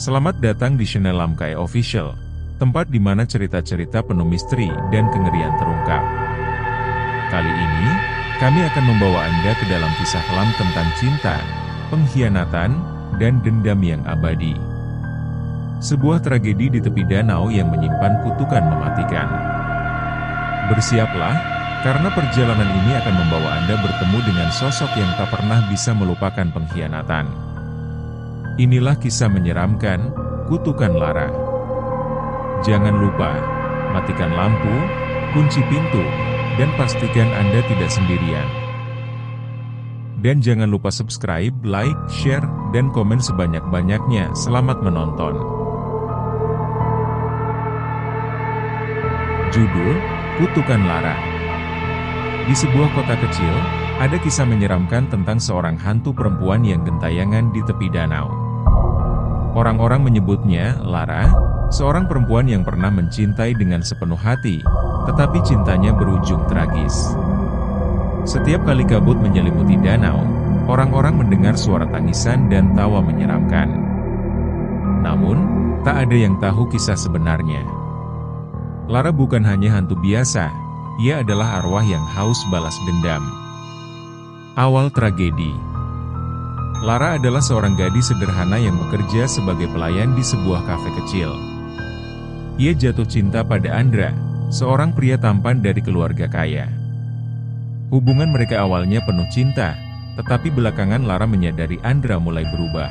Selamat datang di channel Lamkai Official, tempat di mana cerita-cerita penuh misteri dan kengerian terungkap. Kali ini, kami akan membawa Anda ke dalam kisah kelam tentang cinta, pengkhianatan, dan dendam yang abadi. Sebuah tragedi di tepi danau yang menyimpan kutukan mematikan. Bersiaplah, karena perjalanan ini akan membawa Anda bertemu dengan sosok yang tak pernah bisa melupakan pengkhianatan. Inilah kisah menyeramkan, Kutukan Lara. Jangan lupa, matikan lampu, kunci pintu, dan pastikan Anda tidak sendirian. Dan jangan lupa subscribe, like, share, dan komen sebanyak-banyaknya. Selamat menonton. Judul, Kutukan Lara. Di sebuah kota kecil, ada kisah menyeramkan tentang seorang hantu perempuan yang gentayangan di tepi danau. Orang-orang menyebutnya Lara, seorang perempuan yang pernah mencintai dengan sepenuh hati, tetapi cintanya berujung tragis. Setiap kali kabut menyelimuti danau, orang-orang mendengar suara tangisan dan tawa menyeramkan. Namun, tak ada yang tahu kisah sebenarnya. Lara bukan hanya hantu biasa, ia adalah arwah yang haus balas dendam. Awal tragedi. Lara adalah seorang gadis sederhana yang bekerja sebagai pelayan di sebuah kafe kecil. Ia jatuh cinta pada Andra, seorang pria tampan dari keluarga kaya. Hubungan mereka awalnya penuh cinta, tetapi belakangan Lara menyadari Andra mulai berubah.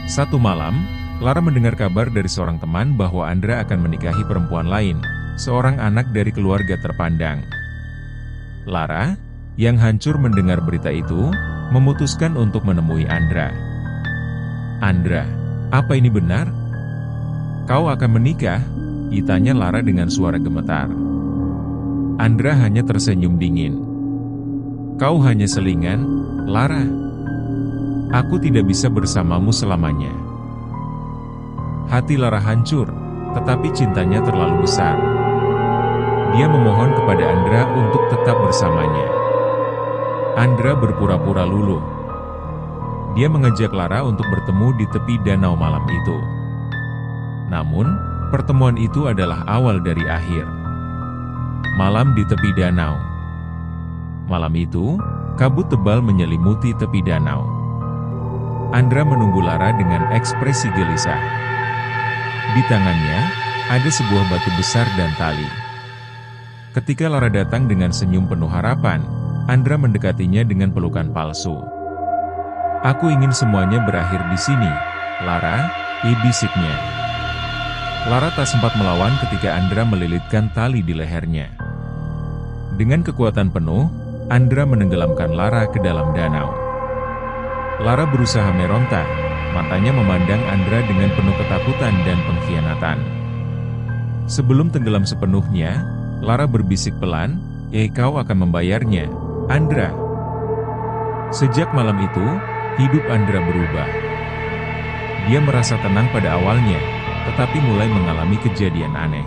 Satu malam, Lara mendengar kabar dari seorang teman bahwa Andra akan menikahi perempuan lain, seorang anak dari keluarga terpandang. Lara, yang hancur mendengar berita itu, memutuskan untuk menemui Andra. "Andra, apa ini benar? Kau akan menikah?" tanya Lara dengan suara gemetar. Andra hanya tersenyum dingin. "Kau hanya selingan, Lara. Aku tidak bisa bersamamu selamanya." Hati Lara hancur, tetapi cintanya terlalu besar. Dia memohon kepada Andra untuk tetap bersamanya. Andra berpura-pura luluh. Dia mengajak Lara untuk bertemu di tepi danau malam itu. Namun, pertemuan itu adalah awal dari akhir. Malam di tepi danau. Malam itu, kabut tebal menyelimuti tepi danau. Andra menunggu Lara dengan ekspresi gelisah. Di tangannya, ada sebuah batu besar dan tali. Ketika Lara datang dengan senyum penuh harapan, Andra mendekatinya dengan pelukan palsu. "Aku ingin semuanya berakhir di sini, Lara," bisiknya. Lara tak sempat melawan ketika Andra melilitkan tali di lehernya. Dengan kekuatan penuh, Andra menenggelamkan Lara ke dalam danau. Lara berusaha meronta, matanya memandang Andra dengan penuh ketakutan dan pengkhianatan. Sebelum tenggelam sepenuhnya, Lara berbisik pelan, "Kau akan membayarnya, Andra." Sejak malam itu, hidup Andra berubah. Dia merasa tenang pada awalnya, tetapi mulai mengalami kejadian aneh.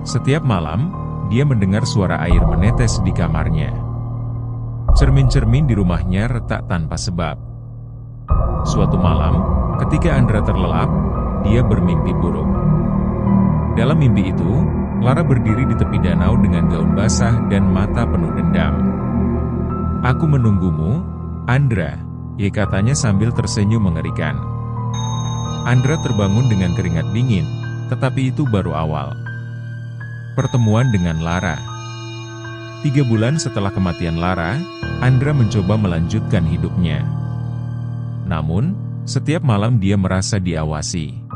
Setiap malam, dia mendengar suara air menetes di kamarnya. Cermin-cermin di rumahnya retak tanpa sebab. Suatu malam, ketika Andra terlelap, dia bermimpi buruk. Dalam mimpi itu, Lara berdiri di tepi danau dengan gaun basah dan mata penuh dendam. "Aku menunggumu, Andra," katanya sambil tersenyum mengerikan. Andra terbangun dengan keringat dingin, tetapi itu baru awal. Pertemuan dengan Lara. 3 bulan setelah kematian Lara, Andra mencoba melanjutkan hidupnya. Namun, setiap malam dia merasa diawasi.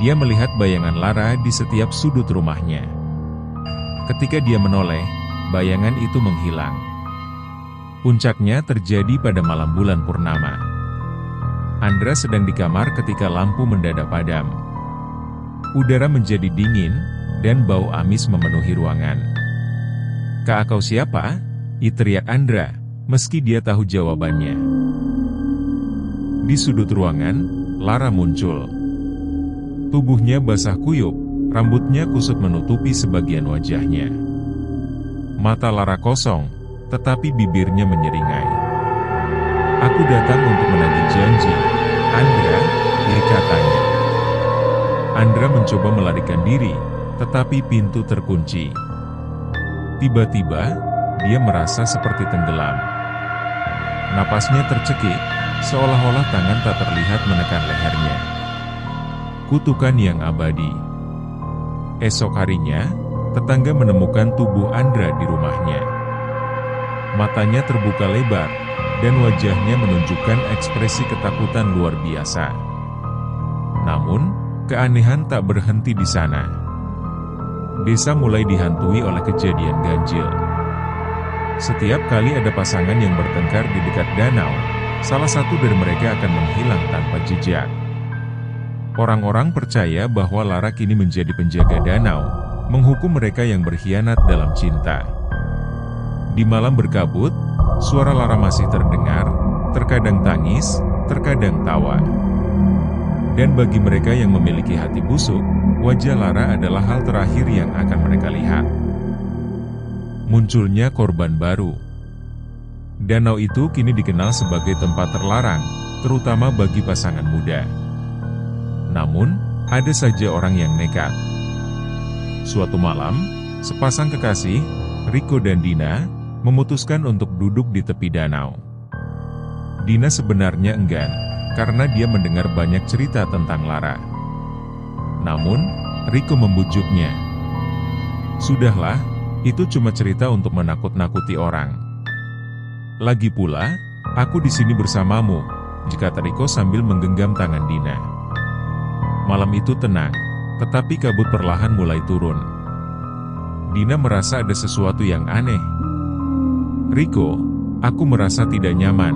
Dia melihat bayangan Lara di setiap sudut rumahnya. Ketika dia menoleh, bayangan itu menghilang. Puncaknya terjadi pada malam bulan purnama. Andra sedang di kamar ketika lampu mendadak padam. Udara menjadi dingin, dan bau amis memenuhi ruangan. "Kak, kau siapa?" teriak Andra, meski dia tahu jawabannya. Di sudut ruangan, Lara muncul. Tubuhnya basah kuyup, rambutnya kusut menutupi sebagian wajahnya. Mata Lara kosong, tetapi bibirnya menyeringai. "Aku datang untuk menagih janji, Andra," Andra mencoba melarikan diri, tetapi pintu terkunci. Tiba-tiba, dia merasa seperti tenggelam. Napasnya tercekik, seolah-olah tangan tak terlihat menekan lehernya. Kutukan yang abadi. Esok harinya, tetangga menemukan tubuh Andra di rumahnya. Matanya terbuka lebar, dan wajahnya menunjukkan ekspresi ketakutan luar biasa. Namun, keanehan tak berhenti di sana. Desa mulai dihantui oleh kejadian ganjil. Setiap kali ada pasangan yang bertengkar di dekat danau, salah satu dari mereka akan menghilang tanpa jejak. Orang-orang percaya bahwa Lara kini menjadi penjaga danau, menghukum mereka yang berkhianat dalam cinta. Di malam berkabut, suara Lara masih terdengar, terkadang tangis, terkadang tawa. Dan bagi mereka yang memiliki hati busuk, wajah Lara adalah hal terakhir yang akan mereka lihat. Munculnya korban baru. Danau itu kini dikenal sebagai tempat terlarang, terutama bagi pasangan muda. Namun, ada saja orang yang nekat. Suatu malam, sepasang kekasih, Riko dan Dina, memutuskan untuk duduk di tepi danau. Dina sebenarnya enggan, karena dia mendengar banyak cerita tentang Lara. Namun, Riko membujuknya. Sudahlah, itu cuma cerita untuk menakut-nakuti orang. Lagi pula, aku di sini bersamamu, kata Riko sambil menggenggam tangan Dina. Malam itu tenang, tetapi kabut perlahan mulai turun. Dina merasa ada sesuatu yang aneh. Riko, aku merasa tidak nyaman.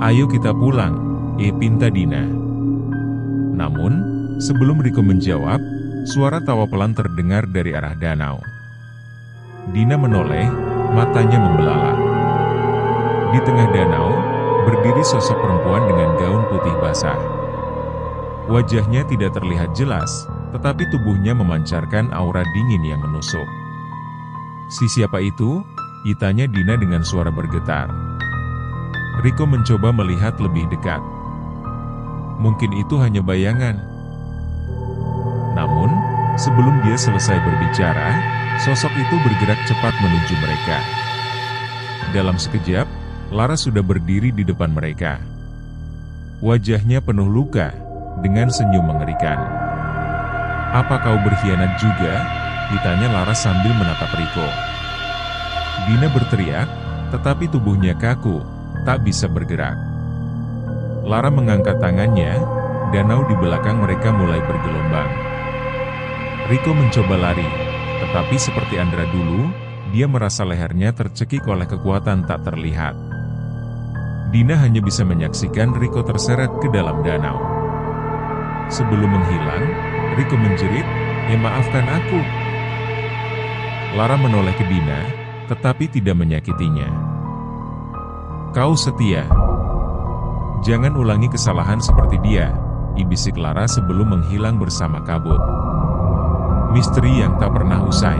Ayo kita pulang, pinta Dina. Namun, sebelum Riko menjawab, suara tawa pelan terdengar dari arah danau. Dina menoleh, matanya membelalak. Di tengah danau, berdiri sosok perempuan dengan gaun putih basah. Wajahnya tidak terlihat jelas, tetapi tubuhnya memancarkan aura dingin yang menusuk. Si siapa itu? Tanya Dina dengan suara bergetar. Riko mencoba melihat lebih dekat. Mungkin itu hanya bayangan. Namun, sebelum dia selesai berbicara, sosok itu bergerak cepat menuju mereka. Dalam sekejap, Lara sudah berdiri di depan mereka. Wajahnya penuh luka, dengan senyum mengerikan. Apa kau berkhianat juga? Ditanya Lara sambil menatap Riko. Dina berteriak, tetapi tubuhnya kaku, tak bisa bergerak. Lara mengangkat tangannya, danau di belakang mereka mulai bergelombang. Riko mencoba lari, tetapi seperti Andra dulu, dia merasa lehernya tercekik oleh kekuatan tak terlihat. Dina hanya bisa menyaksikan Riko terseret ke dalam danau. Sebelum menghilang, Riko menjerit, maafkan aku. Lara menoleh ke Dina, tetapi tidak menyakitinya. Kau setia. Jangan ulangi kesalahan seperti dia, bisik Lara sebelum menghilang bersama kabut. Misteri yang tak pernah usai.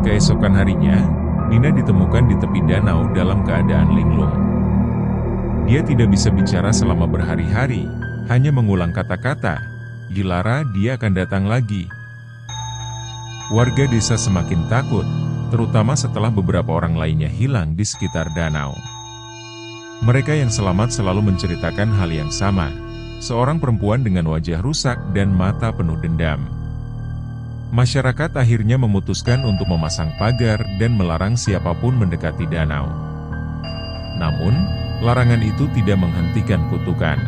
Keesokan harinya, Dina ditemukan di tepi danau dalam keadaan linglung. Dia tidak bisa bicara selama berhari-hari, hanya mengulang kata-kata, Lara, dia akan datang lagi. Warga desa semakin takut, terutama setelah beberapa orang lainnya hilang di sekitar danau. Mereka yang selamat selalu menceritakan hal yang sama, seorang perempuan dengan wajah rusak dan mata penuh dendam. Masyarakat akhirnya memutuskan untuk memasang pagar dan melarang siapapun mendekati danau. Namun, larangan itu tidak menghentikan kutukan.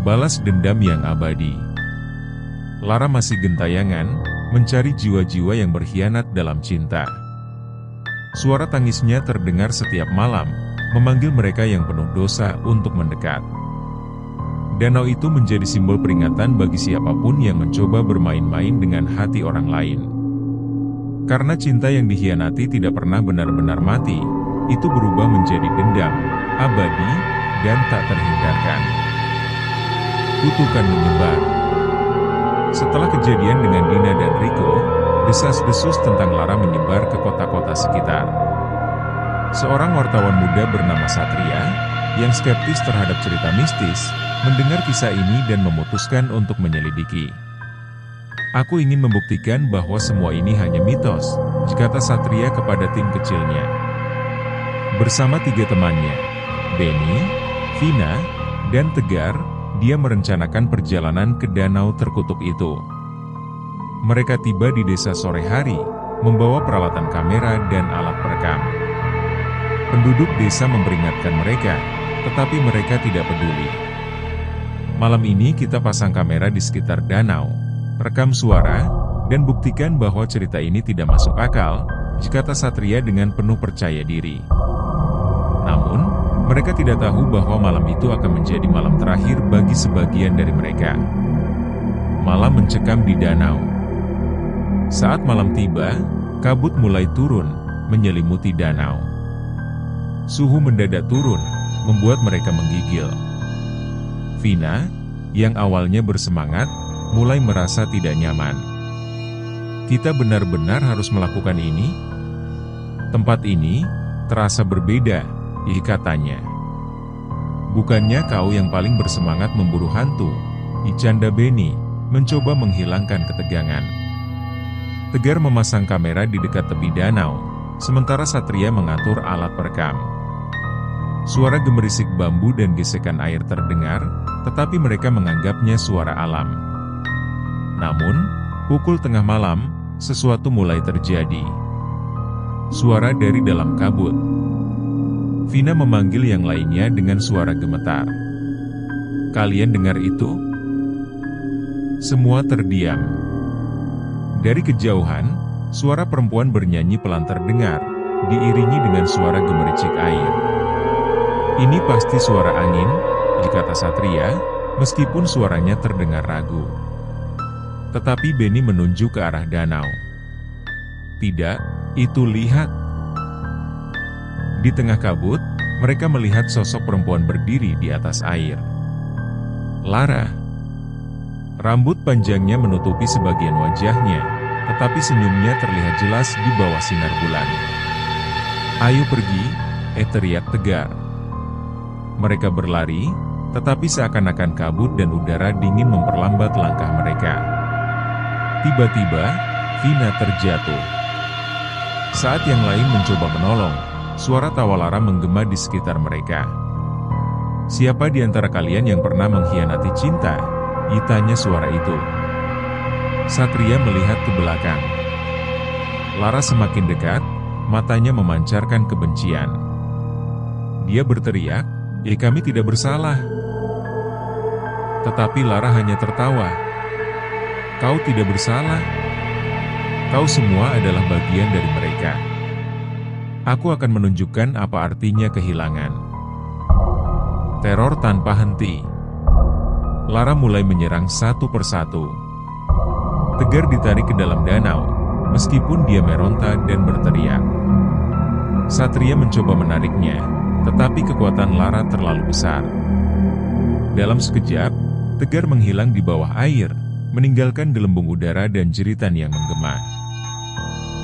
Balas dendam yang abadi. Lara masih gentayangan, mencari jiwa-jiwa yang berkhianat dalam cinta. Suara tangisnya terdengar setiap malam, memanggil mereka yang penuh dosa untuk mendekat. Danau itu menjadi simbol peringatan bagi siapapun yang mencoba bermain-main dengan hati orang lain. Karena cinta yang dikhianati tidak pernah benar-benar mati, itu berubah menjadi dendam, abadi, dan tak terhindarkan. Kutukan menyebar. Setelah kejadian dengan Dina dan Riko, desas-desus tentang Lara menyebar ke kota-kota sekitar. Seorang wartawan muda bernama Satria, yang skeptis terhadap cerita mistis, mendengar kisah ini dan memutuskan untuk menyelidiki. Aku ingin membuktikan bahwa semua ini hanya mitos, kata Satria kepada tim kecilnya. Bersama 3 temannya, Benny, Vina, dan Tegar, dia merencanakan perjalanan ke danau terkutuk itu. Mereka tiba di desa sore hari, membawa peralatan kamera dan alat perekam. Penduduk desa memperingatkan mereka, tetapi mereka tidak peduli. Malam ini kita pasang kamera di sekitar danau, rekam suara, dan buktikan bahwa cerita ini tidak masuk akal, kata Satria dengan penuh percaya diri. Namun, mereka tidak tahu bahwa malam itu akan menjadi malam terakhir bagi sebagian dari mereka. Malam mencekam di danau. Saat malam tiba, kabut mulai turun, menyelimuti danau. Suhu mendadak turun, membuat mereka menggigil. Vina, yang awalnya bersemangat, mulai merasa tidak nyaman. Kita benar-benar harus melakukan ini? Tempat ini terasa berbeda, katanya. Bukannya kau yang paling bersemangat memburu hantu? Canda Benny, mencoba menghilangkan ketegangan. Tegar memasang kamera di dekat tepi danau, sementara Satria mengatur alat perekam. Suara gemerisik bambu dan gesekan air terdengar, tetapi mereka menganggapnya suara alam. Namun, pukul tengah malam, sesuatu mulai terjadi. Suara dari dalam kabut. Vina memanggil yang lainnya dengan suara gemetar. Kalian dengar itu? Semua terdiam. Dari kejauhan, suara perempuan bernyanyi pelan terdengar, diiringi dengan suara gemericik air. Ini pasti suara angin, kata Satria, meskipun suaranya terdengar ragu. Tetapi Benny menunjuk ke arah danau. Tidak, itu lihat. Di tengah kabut, mereka melihat sosok perempuan berdiri di atas air. Lara. Rambut panjangnya menutupi sebagian wajahnya, tetapi senyumnya terlihat jelas di bawah sinar bulan. Ayo pergi, teriak Tegar. Mereka berlari, tetapi seakan-akan kabut dan udara dingin memperlambat langkah mereka. Tiba-tiba, Vina terjatuh. Saat yang lain mencoba menolong, suara tawa Lara menggema di sekitar mereka. Siapa di antara kalian yang pernah mengkhianati cinta? Tanya suara itu. Satria melihat ke belakang. Lara semakin dekat, matanya memancarkan kebencian. Dia berteriak, kami tidak bersalah. Tetapi Lara hanya tertawa. Kau tidak bersalah. Kau semua adalah bagian dari mereka. Aku akan menunjukkan apa artinya kehilangan. Teror tanpa henti. Lara mulai menyerang satu persatu. Tegar ditarik ke dalam danau, meskipun dia meronta dan berteriak. Satria mencoba menariknya, tetapi kekuatan Lara terlalu besar. Dalam sekejap, Tegar menghilang di bawah air, meninggalkan gelembung udara dan jeritan yang menggema.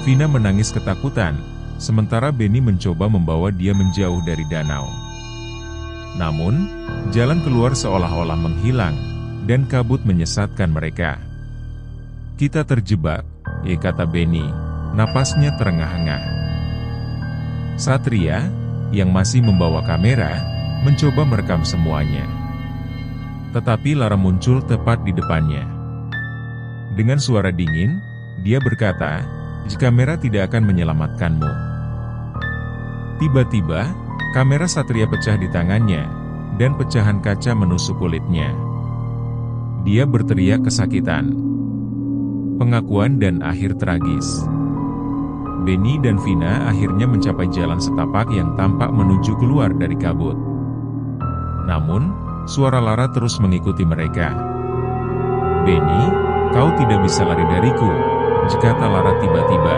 Vina menangis ketakutan, sementara Benny mencoba membawa dia menjauh dari danau. Namun, jalan keluar seolah-olah menghilang, dan kabut menyesatkan mereka. Kita terjebak, kata Benny, napasnya terengah-engah. Satria, yang masih membawa kamera, mencoba merekam semuanya. Tetapi Lara muncul tepat di depannya. Dengan suara dingin, dia berkata, kamera tidak akan menyelamatkanmu. Tiba-tiba, kamera Satria pecah di tangannya, dan pecahan kaca menusuk kulitnya. Dia berteriak kesakitan. Pengakuan dan akhir tragis. Benny dan Vina akhirnya mencapai jalan setapak yang tampak menuju keluar dari kabut. Namun, suara Lara terus mengikuti mereka. Benny, kau tidak bisa lari dariku, kata Lara tiba-tiba.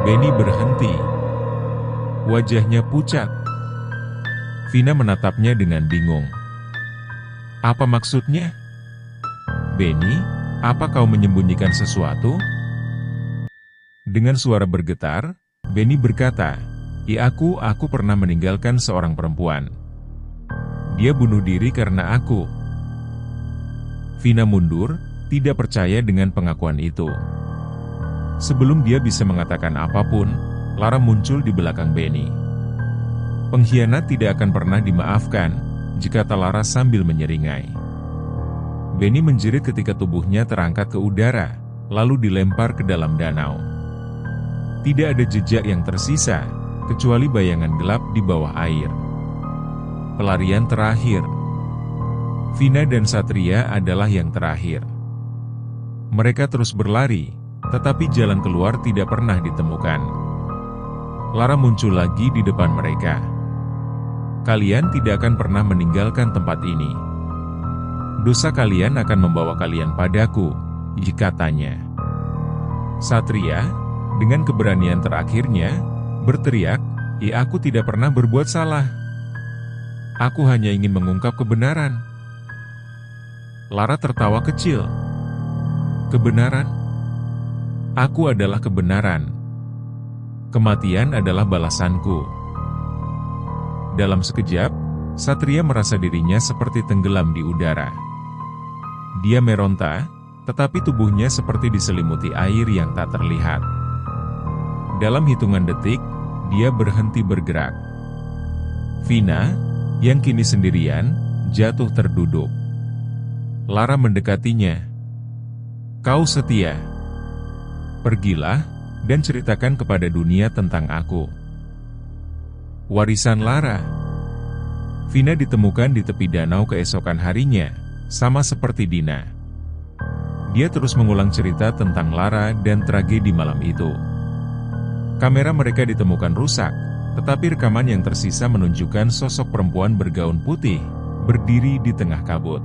Benny berhenti. Wajahnya pucat. Vina menatapnya dengan bingung. Apa maksudnya? Benny, apa kau menyembunyikan sesuatu? Dengan suara bergetar, Benny berkata, aku pernah meninggalkan seorang perempuan. Dia bunuh diri karena aku. Vina mundur, tidak percaya dengan pengakuan itu. Sebelum dia bisa mengatakan apapun, Lara muncul di belakang Benny. Pengkhianat tidak akan pernah dimaafkan, jikata Lara sambil menyeringai. Benny menjerit ketika tubuhnya terangkat ke udara, lalu dilempar ke dalam danau. Tidak ada jejak yang tersisa, kecuali bayangan gelap di bawah air. Pelarian terakhir. Vina dan Satria adalah yang terakhir. Mereka terus berlari, tetapi jalan keluar tidak pernah ditemukan. Lara muncul lagi di depan mereka. Kalian tidak akan pernah meninggalkan tempat ini. Dosa kalian akan membawa kalian padaku, katanya. Satria, dengan keberanian terakhirnya, berteriak, aku tidak pernah berbuat salah. Aku hanya ingin mengungkap kebenaran." Lara tertawa kecil. "Kebenaran? Aku adalah kebenaran. Kematian adalah balasanku." Dalam sekejap, Satria merasa dirinya seperti tenggelam di udara. Dia meronta, tetapi tubuhnya seperti diselimuti air yang tak terlihat. Dalam hitungan detik, dia berhenti bergerak. Vina, yang kini sendirian, jatuh terduduk. Lara mendekatinya. "Kau setia. Pergilah, dan ceritakan kepada dunia tentang aku." Warisan Lara. Vina ditemukan di tepi danau keesokan harinya, sama seperti Dina. Dia terus mengulang cerita tentang Lara dan tragedi malam itu. Kamera mereka ditemukan rusak, tetapi rekaman yang tersisa menunjukkan sosok perempuan bergaun putih, berdiri di tengah kabut.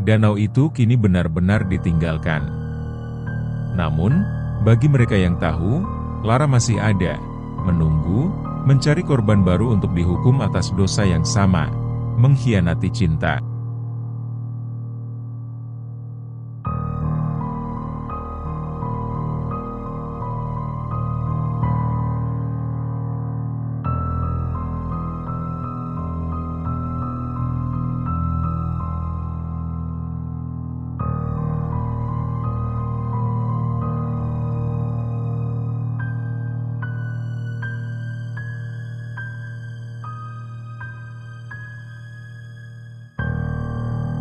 Danau itu kini benar-benar ditinggalkan. Namun, bagi mereka yang tahu, Lara masih ada, menunggu, mencari korban baru untuk dihukum atas dosa yang sama, mengkhianati cinta.